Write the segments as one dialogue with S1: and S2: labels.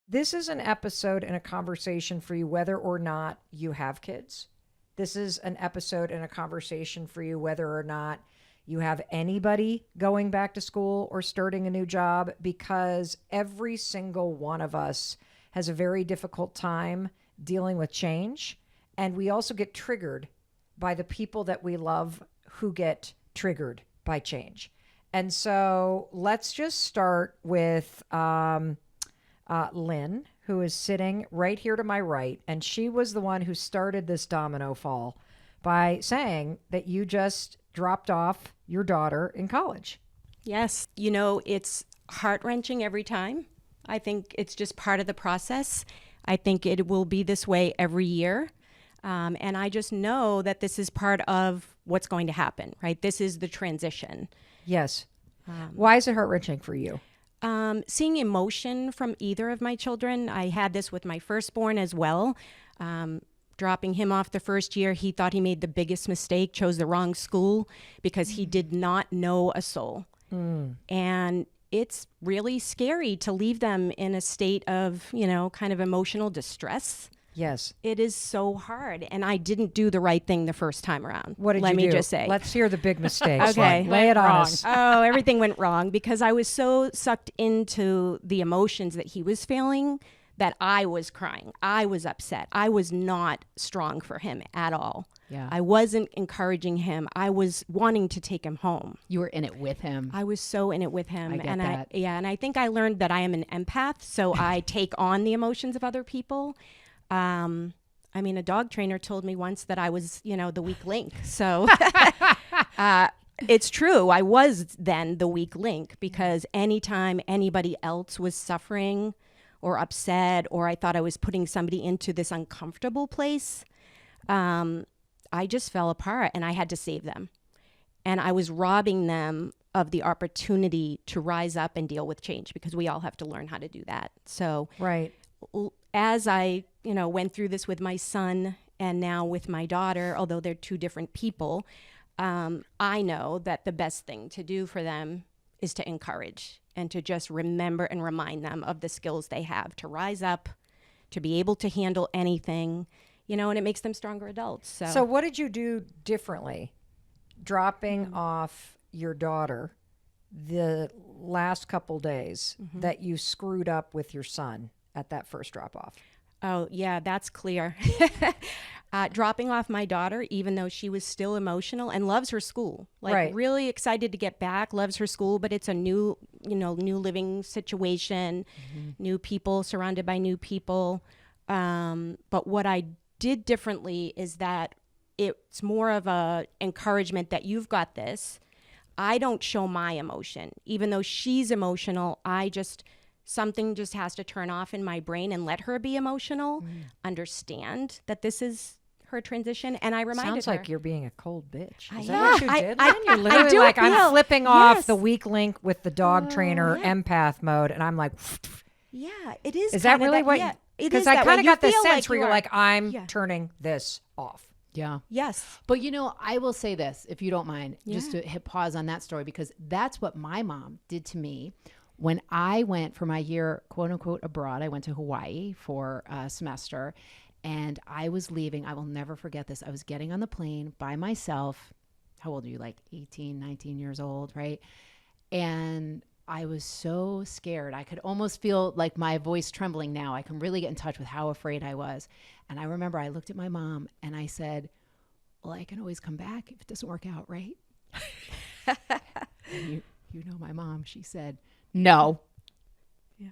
S1: This is an episode and a conversation for you whether or not you have kids. This is an episode and a conversation for you whether or not you have anybody going back to school or starting a new job, because every single one of us has a very difficult time dealing with change. And we also get triggered by the people that we love who get triggered by change. And so let's just start with Lynn, who is sitting right here to my right. And she was the one who started this domino fall by saying that you just dropped off your daughter in college.
S2: Yes. It's heart-wrenching every time. I think it's just part of the process. I think it will be this way every year. And I just know that this is part of what's going to happen, right? This is the transition.
S1: Yes. Why is it heart-wrenching for you?
S2: Seeing emotion from either of my children. I had this with my firstborn as well. Dropping him off the first year, he thought he made the biggest mistake, chose the wrong school because he did not know a soul. And it's really scary to leave them in a state of, kind of emotional distress.
S1: Yes.
S2: It is so hard. And I didn't do the right thing the first time around.
S1: What did you do?
S2: Let me just say.
S1: Let's hear the big mistakes.
S2: Okay.
S1: Lay it on us.
S2: Oh, everything went wrong because I was so sucked into the emotions that he was feeling that I was crying. I was upset. I was not strong for him at all.
S3: Yeah.
S2: I wasn't encouraging him. I was wanting to take him home.
S3: You were in it with him.
S2: I was so in it with him.
S3: I get
S2: and
S3: that.
S2: And I think I learned that I am an empath, so I take on the emotions of other people. A dog trainer told me once that I was, the weak link. So it's true. I was then the weak link because anytime anybody else was suffering or upset, or I thought I was putting somebody into this uncomfortable place, I just fell apart and I had to save them. And I was robbing them of the opportunity to rise up and deal with change because we all have to learn how to do that. So
S1: Right.
S2: as I, went through this with my son and now with my daughter, although they're two different people, I know that the best thing to do for them is to encourage and to just remember and remind them of the skills they have to rise up, to be able to handle anything, and it makes them stronger adults.
S1: So what did you do differently dropping off your daughter the last couple days that you screwed up with your son at that first drop off?
S2: Oh, yeah, that's clear. Dropping off my daughter, even though she was still emotional and loves her school,
S1: Right.
S2: really excited to get back, loves her school, but it's a new living situation, new people, surrounded by new people. But what I did differently is that it's more of a encouragement that you've got this. I don't show my emotion. Even though she's emotional, something just has to turn off in my brain and let her be emotional, understand that this is her transition. And I reminded
S1: Sounds
S2: her.
S1: like you're being a cold bitch. Is
S2: I
S1: that what
S2: am.
S1: you did?
S2: I-
S1: Lynn? You're
S2: I
S1: literally
S2: do
S1: like, I'm
S2: feel-
S1: flipping off
S2: yes.
S1: the weak link with the dog trainer empath mode. And I'm like,
S2: Yeah, it is.
S1: is that
S2: kinda
S1: really what?
S2: Yeah, it
S1: Because
S2: is
S1: I
S2: that
S1: kind
S2: way.
S1: of
S2: You
S1: got the
S2: feel
S1: sense where
S2: you
S1: you're
S2: are-
S1: like, I'm
S2: Yeah.
S1: turning this off.
S3: Yeah.
S2: Yes.
S3: But I will say this, if you don't mind, just
S2: Yeah.
S3: to hit pause on that story, because that's what my mom did to me when I went for my year, quote unquote, abroad. I went to Hawaii for a semester and I was leaving. I will never forget this. I was getting on the plane by myself. How old are you? Like 18, 19 years old, right? And I was so scared. I could almost feel like my voice trembling now. I can really get in touch with how afraid I was. And I remember I looked at my mom and I said, well, I can always come back if it doesn't work out, right? And you know my mom, she said, no.
S2: Yeah.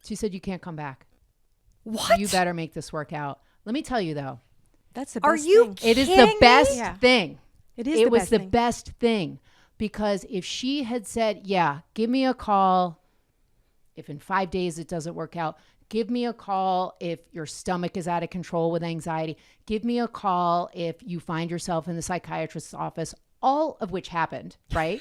S3: She said, you can't come back.
S1: What?
S3: You better make this work out. Let me tell you, though,
S2: That's the
S1: Are
S2: best
S1: you
S2: thing.
S3: it is
S1: kidding
S3: the
S1: me?
S3: best
S2: Yeah.
S3: thing.
S2: It is.
S3: It was
S2: best
S3: the
S2: thing.
S3: best thing, because if she had said, yeah, give me a call if in 5 days it doesn't work out, give me a call if your stomach is out of control with anxiety, give me a call if you find yourself in the psychiatrist's office, all of which happened, right?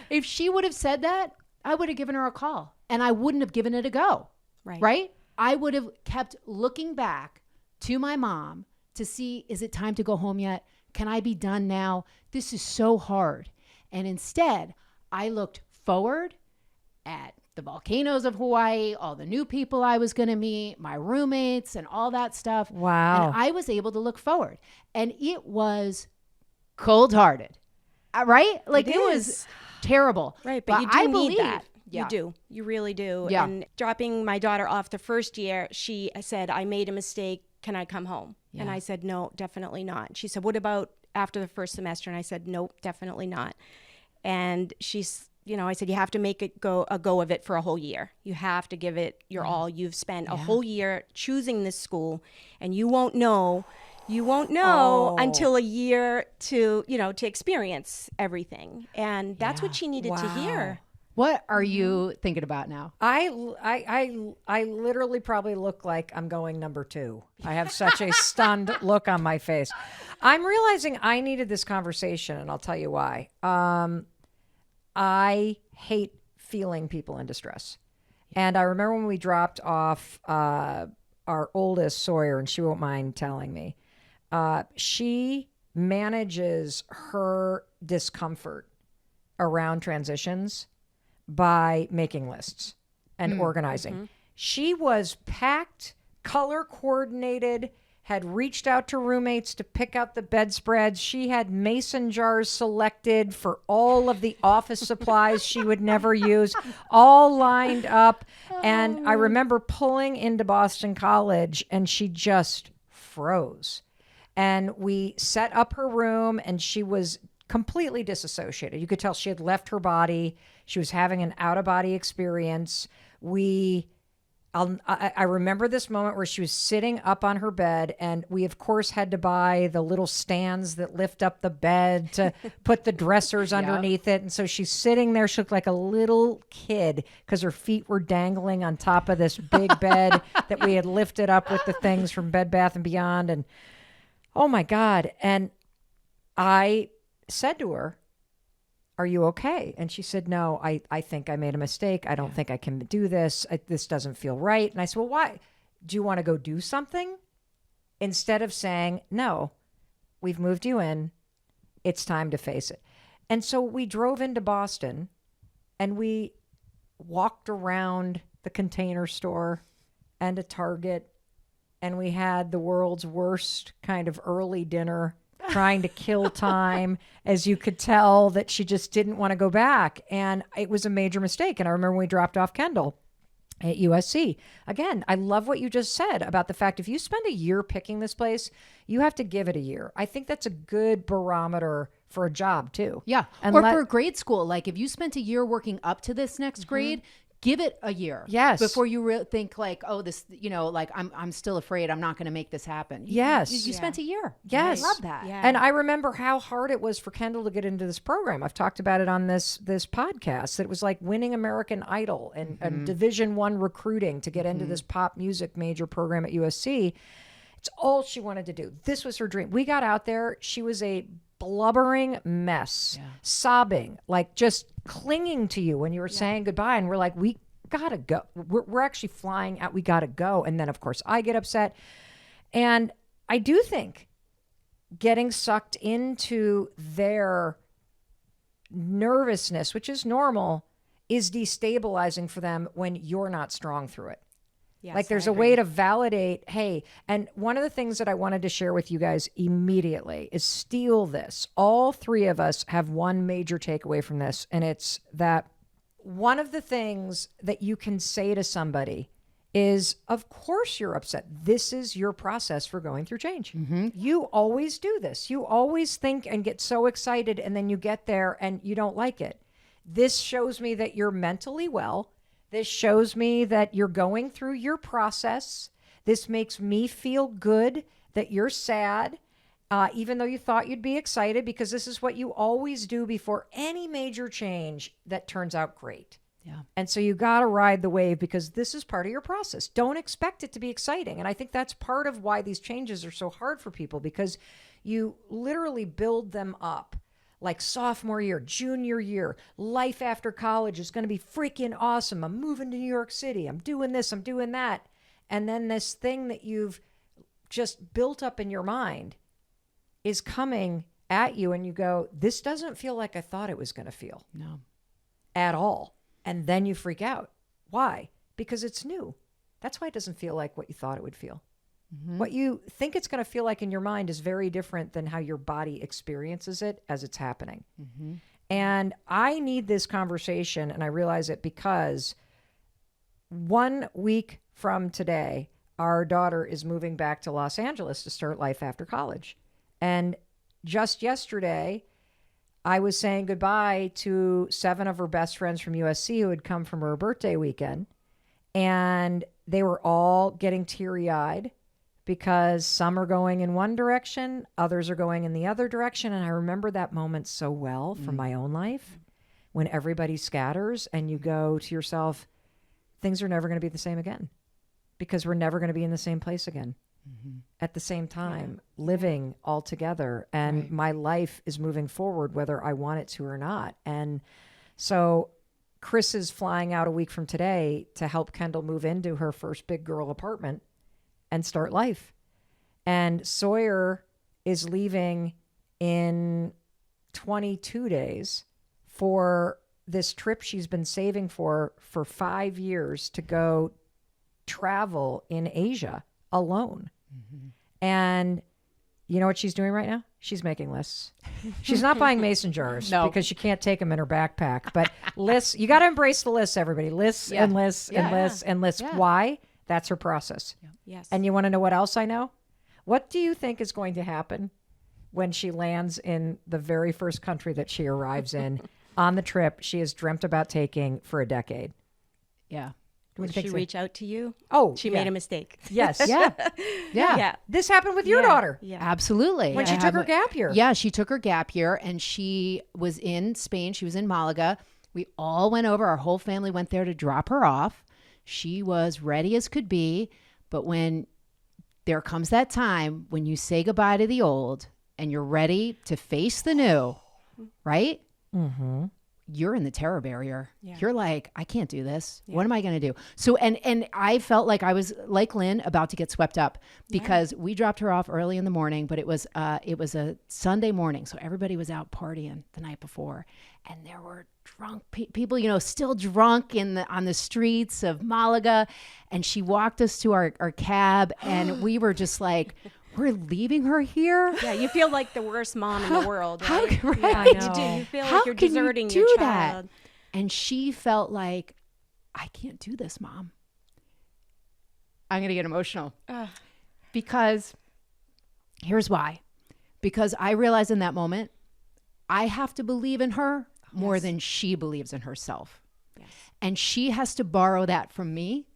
S3: If she would have said that, I would have given her a call and I wouldn't have given it a go, right? I would have kept looking back to my mom to see, is it time to go home yet? Can I be done now? This is so hard. And instead, I looked forward at the volcanoes of Hawaii, all the new people I was going to meet, my roommates and all that stuff.
S1: Wow.
S3: And I was able to look forward. And it was cold-hearted, right? Like it was terrible.
S2: Right, but you do
S3: I
S2: need
S3: believe,
S2: that.
S3: Yeah.
S2: You do. You really do.
S3: Yeah.
S2: And dropping my daughter off the first year, she said, I made a mistake. Can I come home?
S3: Yeah.
S2: And I said, no, definitely not. She said, what about after the first semester? And I said, nope, definitely not. And she's, I said, you have to make it a go of it for a whole year. You have to give it your all. You've spent a whole year choosing this school, and you won't know until a year to experience everything. And that's what she needed to hear.
S3: What are you thinking about now?
S1: I literally probably look like I'm going number 2. I have such a stunned look on my face. I'm realizing I needed this conversation, and I'll tell you why. I hate feeling people in distress. And I remember when we dropped off our oldest, Sawyer, and she won't mind telling me, she manages her discomfort around transitions by making lists and organizing. She was packed, color coordinated, had reached out to roommates to pick out the bedspreads. She had mason jars selected for all of the office supplies she would never use, all lined up. And I remember pulling into Boston College, and she just froze. And we set up her room, and she was completely disassociated. You could tell she had left her body. She was having an out-of-body experience. I remember this moment where she was sitting up on her bed, and we, of course, had to buy the little stands that lift up the bed to put the dressers underneath it. And so she's sitting there. She looked like a little kid because her feet were dangling on top of this big bed that we had lifted up with the things from Bed Bath & Beyond. And oh, my God. And I said to her, are you okay? And she said, no, I think I made a mistake. I don't think I can do this. This doesn't feel right. And I said, well, why? Do you want to go do something? Instead of saying, no, we've moved you in. It's time to face it. And so we drove into Boston, and we walked around the Container Store and a Target, and we had the world's worst kind of early dinner, trying to kill time, as you could tell that she just didn't want to go back. And it was a major mistake. And I remember when we dropped off Kendall at USC. Again, I love what you just said about the fact if you spend a year picking this place, you have to give it a year. I think that's a good barometer for a job too.
S3: Yeah.
S1: And
S3: or for grade school, like if you spent a year working up to this next grade, give it a year.
S1: Yes.
S3: Before you think like, oh, this, like I'm still afraid I'm not going to make this happen.
S1: Yes.
S3: You spent a year.
S1: Yes.
S3: I love that.
S2: Yeah.
S1: And I remember how hard it was for Kendall to get into this program. I've talked about it on this podcast. It was like winning American Idol and Division I recruiting to get into this pop music major program at USC. It's all she wanted to do. This was her dream. We got out there. She was a blubbering mess, sobbing, like just clinging to you when you were saying goodbye. And we're like, we gotta go. We're actually flying out. We gotta go. And then, of course, I get upset. And I do think getting sucked into their nervousness, which is normal, is destabilizing for them when you're not strong through it.
S2: Yes,
S1: like there's
S2: I
S1: a
S2: agree.
S1: way to validate, hey, and one of the things that I wanted to share with you guys immediately is steal this. All three of us have one major takeaway from this, and it's that one of the things that you can say to somebody is, of course you're upset. This is your process for going through change. You always do this. You always think and get so excited, and then you get there and you don't like it. This shows me that you're mentally well. This shows me that you're going through your process. This makes me feel good that you're sad, even though you thought you'd be excited, because this is what you always do before any major change that turns out great.
S3: Yeah.
S1: And so you got to ride the wave because this is part of your process. Don't expect it to be exciting. And I think that's part of why these changes are so hard for people, because you literally build them up. Like sophomore year, junior year, life after college is going to be freaking awesome. I'm moving to New York City. I'm doing this, I'm doing that. And then this thing that you've just built up in your mind is coming at you, and you go, this doesn't feel like I thought it was going to feel.
S3: No.
S1: At all. And then you freak out. Why? Because it's new. That's why it doesn't feel like what you thought it would feel. What you think it's going to feel like in your mind is very different than how your body experiences it as it's happening. And I need this conversation, and I realize it because 1 week from today, our daughter is moving back to Los Angeles to start life after college. And just yesterday, I was saying goodbye to 7 of her best friends from USC who had come from her birthday weekend. And they were all getting teary-eyed because some are going in one direction, others are going in the other direction. And I remember that moment so well from my own life when everybody scatters and you go to yourself, things are never going to be the same again because we're never going to be in the same place again at the same time, living all together. And my life is moving forward whether I want it to or not. And so Chris is flying out a week from today to help Kendall move into her first big girl apartment and start life. And Sawyer is leaving in 22 days for this trip she's been saving for 5 years to go travel in Asia alone. And you know what she's doing right now? She's making lists. She's not buying mason jars because she can't take them in her backpack. But lists, you got to embrace the lists, everybody. Lists and lists and lists and lists. Yeah. Why? That's her process.
S2: Yes.
S1: And you want to know what else I know? What do you think is going to happen when she lands in the very first country that she arrives in on the trip she has dreamt about taking for a decade?
S3: Yeah.
S2: Did she reach out to you?
S1: Oh,
S2: she made a mistake.
S1: Yes.
S3: Yeah.
S1: This happened with your daughter.
S2: Yeah.
S3: Absolutely.
S1: When she took her gap year.
S3: Yeah, she took her gap year and she was in Spain. She was in Malaga. We all went over. Our whole family went there to drop her off. She was ready as could be. But when there comes that time when you say goodbye to the old and you're ready to face the new, right? Mm-hmm. You're in the terror barrier. Yeah. You're like, I can't do this. Yeah. What am I going to do? So, and I felt like I was like Lynn about to get swept up because we dropped her off early in the morning, but it was a Sunday morning. So everybody was out partying the night before and there were drunk people, you know, still drunk on the streets of Malaga. And she walked us to our cab and we were just like, we're leaving her here?
S2: Yeah, you feel like the worst mom in the world, right?
S3: Right.
S2: Yeah, you do. You feel like you're deserting your child.
S3: And she felt like, I can't do this, Mom. I'm going to get emotional. Because here's why. Because I realized in that moment, I have to believe in her more than she believes in herself. Yes. And she has to borrow that from me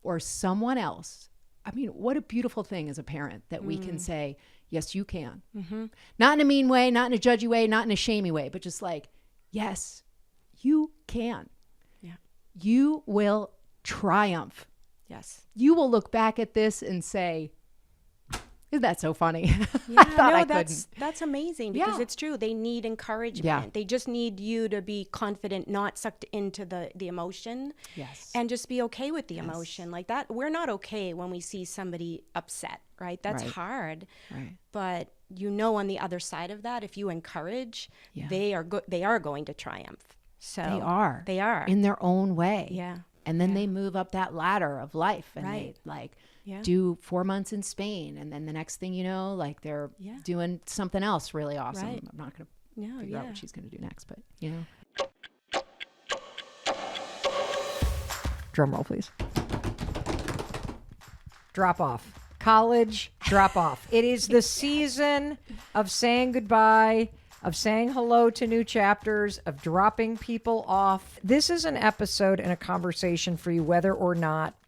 S3: or someone else. I mean, what a beautiful thing as a parent that we can say, yes, you can. Mm-hmm. Not in a mean way, not in a judgy way, not in a shamey way, but just like, yes, you can. Yeah. You will triumph.
S2: Yes.
S3: You will look back at this and say, isn't that so funny?
S2: Yeah, that's amazing because it's true. They need encouragement. Yeah. They just need you to be confident, not sucked into the emotion. Yes. And just be okay with the emotion like that. We're not okay when we see somebody upset, right? That's hard. Right. But you know, on the other side of that, if you encourage, they are going to triumph. So
S3: they are in their own way.
S2: Yeah.
S3: And then they move up that ladder of life and they like do 4 months in Spain. And then the next thing you know, like they're doing something else really awesome. Right. I'm not going to figure out what she's going to do next, but you know.
S1: Drum roll, please. Drop off. College drop off. It is the season of saying goodbye, of saying hello to new chapters, of dropping people off. This is an episode and a conversation for you, whether or not